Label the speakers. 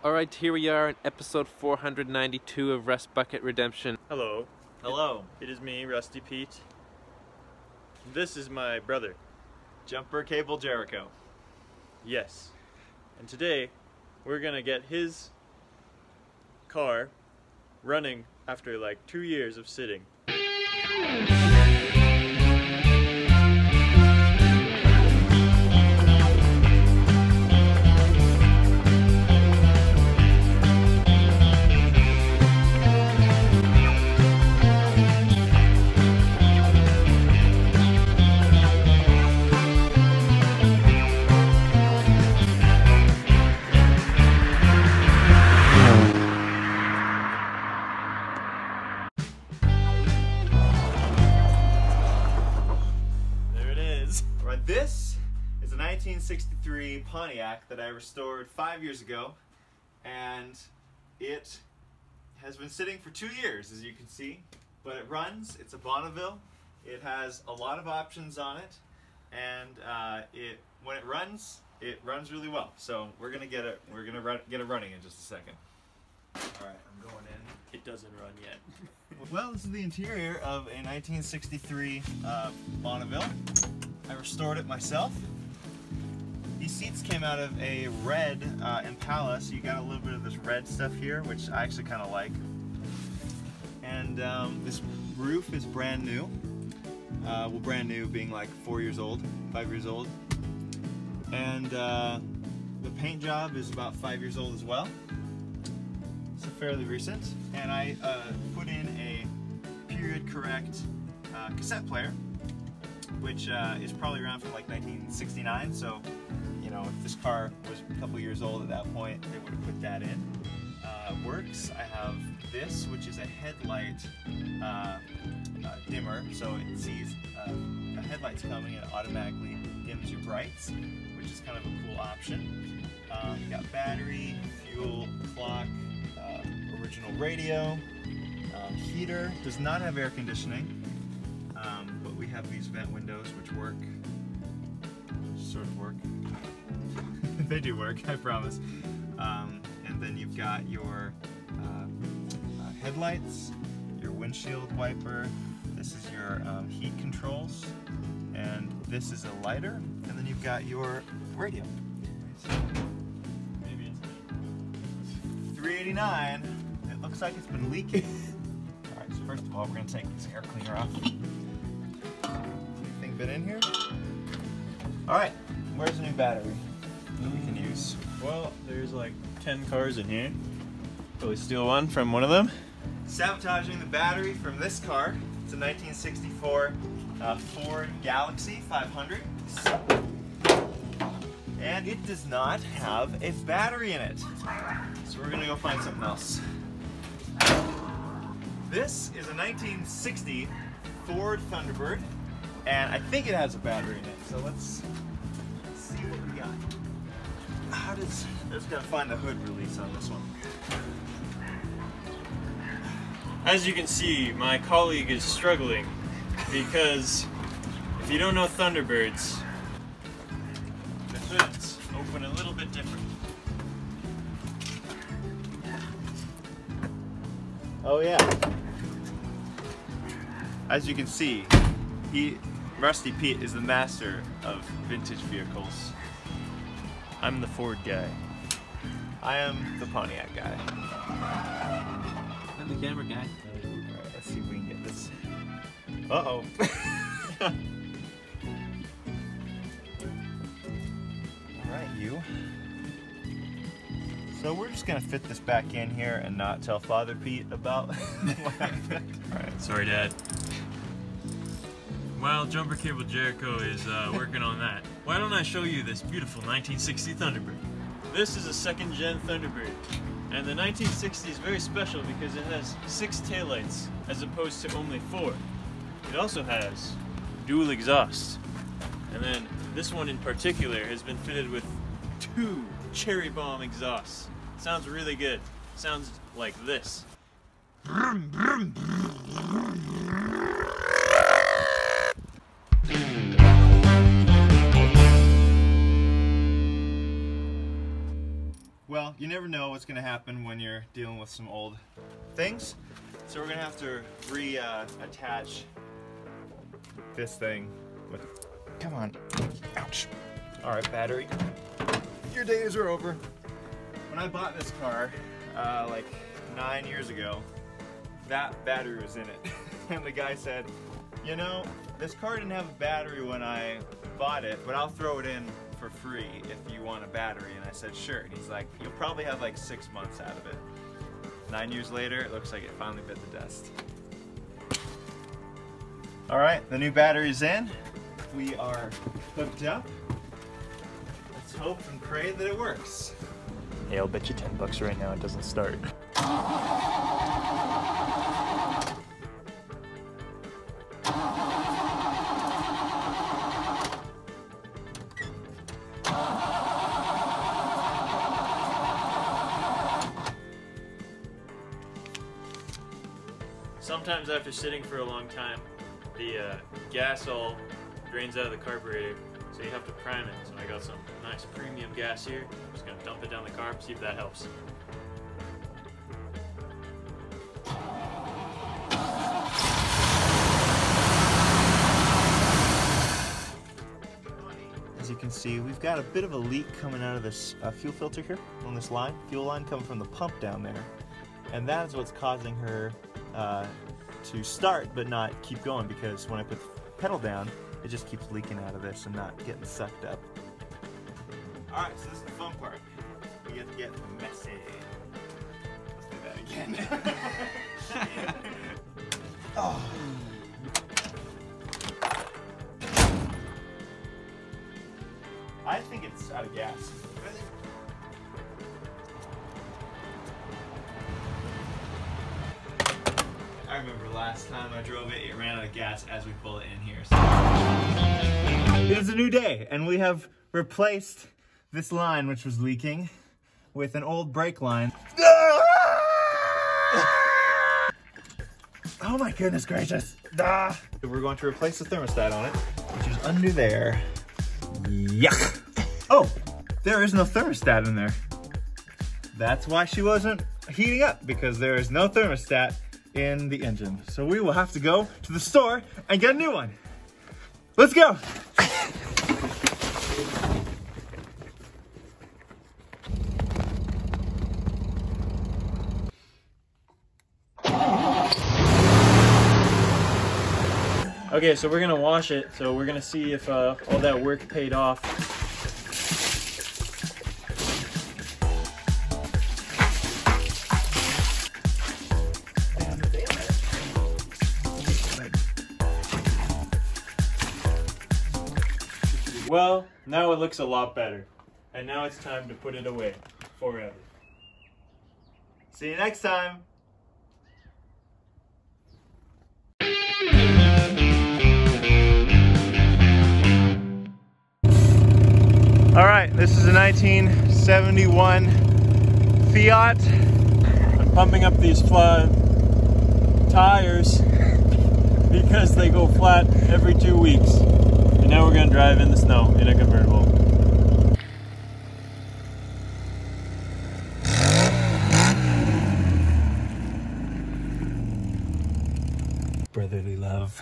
Speaker 1: Alright, here we are in episode 492 of Rustbucket Redemption.
Speaker 2: Hello.
Speaker 3: Hello.
Speaker 2: It is me, Rusty Pete. This is my brother.
Speaker 3: Jumper Cable Jericho.
Speaker 2: Yes. And today, we're gonna get his car running after like 2 years of sitting.
Speaker 3: This is a 1963 Pontiac that I restored 5 years ago, and it has been sitting for 2 years, as you can see, but it runs. It's a Bonneville. It has a lot of options on it, and when it runs really well. So we're gonna get it running in just a second. All right, I'm going in.
Speaker 2: It doesn't run yet.
Speaker 3: Well, this is the interior of a 1963 Bonneville. I restored it myself. These seats came out of a red Impala, so you got a little bit of this red stuff here, which I actually kind of like. And this roof is brand new. Well, brand new being like 4 years old, 5 years old. And the paint job is about 5 years old as well. So fairly recent. And I put in a period correct cassette player, which is probably around from like 1969, so you know, if this car was a couple years old at that point, they would have put that in. Works, I have this, which is a headlight dimmer, so it sees a headlight's coming and it automatically dims your brights, which is kind of a cool option. You got battery, fuel, clock, original radio, heater, does not have air conditioning. But we have these vent windows which work, sort of work. They do work, I promise. And then you've got your headlights, your windshield wiper, this is your heat controls, and this is a lighter, and then you've got your radio.
Speaker 2: Maybe it's me.
Speaker 3: 389, it looks like it's been leaking. Alright, so first of all, we're going to take this air cleaner off. Anything been in here? Alright, where's the new battery that we can use?
Speaker 2: Well, there's like 10 cars in here. Probably steal one from one of them.
Speaker 3: Sabotaging the battery from this car. It's a 1964 Ford Galaxy 500. And it does not have a battery in it. So we're going to go find something else. This is a 1960 Ford Thunderbird, and I think it has a battery in it. So let's see what we got. I just gotta find the hood release on this one.
Speaker 2: As you can see, my colleague is struggling because if you don't know Thunderbirds, the hoods open a little bit different.
Speaker 3: Oh yeah. As you can see, Rusty Pete is the master of vintage vehicles.
Speaker 2: I'm the Ford guy.
Speaker 3: I am the Pontiac guy.
Speaker 1: I'm the camera guy.
Speaker 3: Alright, let's see if we can get this. Uh-oh. Alright, you. So we're just gonna fit this back in here and not tell Father Pete about what happened.
Speaker 2: Alright, sorry Dad. While Jumper Cable Jericho is working on that, why don't I show you this beautiful 1960 Thunderbird. This is a second-gen Thunderbird, and the 1960 is very special because it has 6 taillights as opposed to only 4. It also has dual exhaust, and then this one in particular has been fitted with 2 cherry bomb exhausts. Sounds really good. Sounds like this.
Speaker 3: Well, well, you never know what's gonna happen when you're dealing with some old things. So we're gonna have to attach this thing with, come on, ouch. All right, battery, your days are over. When I bought this car, like 9 years ago, that battery was in it. And the guy said, you know, this car didn't have a battery when I bought it, but I'll throw it in for free if you want a battery. And I said, sure. And he's like, you'll probably have like 6 months out of it. 9 years later, it looks like it finally bit the dust. All right, the new battery's in. We are hooked up. Let's hope and pray that it works.
Speaker 4: Hey, I'll bet you $10 right now it doesn't start.
Speaker 2: Sometimes after sitting for a long time, the gas all drains out of the carburetor, so you have to prime it. So I got some nice premium gas here. I'm just gonna dump it down the carb, see if that helps.
Speaker 3: As you can see, we've got a bit of a leak coming out of this fuel filter here on this line. Fuel line coming from the pump down there. And that is what's causing her to start but not keep going, because when I put the pedal down, it just keeps leaking out of this and not getting sucked up. Alright, so this is the fun part. We get to get messy. Let's do that again. Oh. I think it's out of gas. I remember last time I drove it, it ran out of gas as we pulled it in here. So. It is a new day, and we have replaced this line, which was leaking, with an old brake line. Oh my goodness gracious. We're going to replace the thermostat on it, which is under there. Yuck. Oh, there is no thermostat in there. That's why she wasn't heating up, because there is no thermostat in the engine. So we will have to go to the store and get a new one. Let's go.
Speaker 2: Okay, so we're gonna wash it. So we're gonna see if all that work paid off. Well, now it looks a lot better. And now it's time to put it away forever.
Speaker 3: See you next time. All right, this is a 1971 Fiat.
Speaker 2: I'm pumping up these tires because they go flat every 2 weeks. And now we're gonna drive in the snow in a convertible.
Speaker 3: Brotherly love.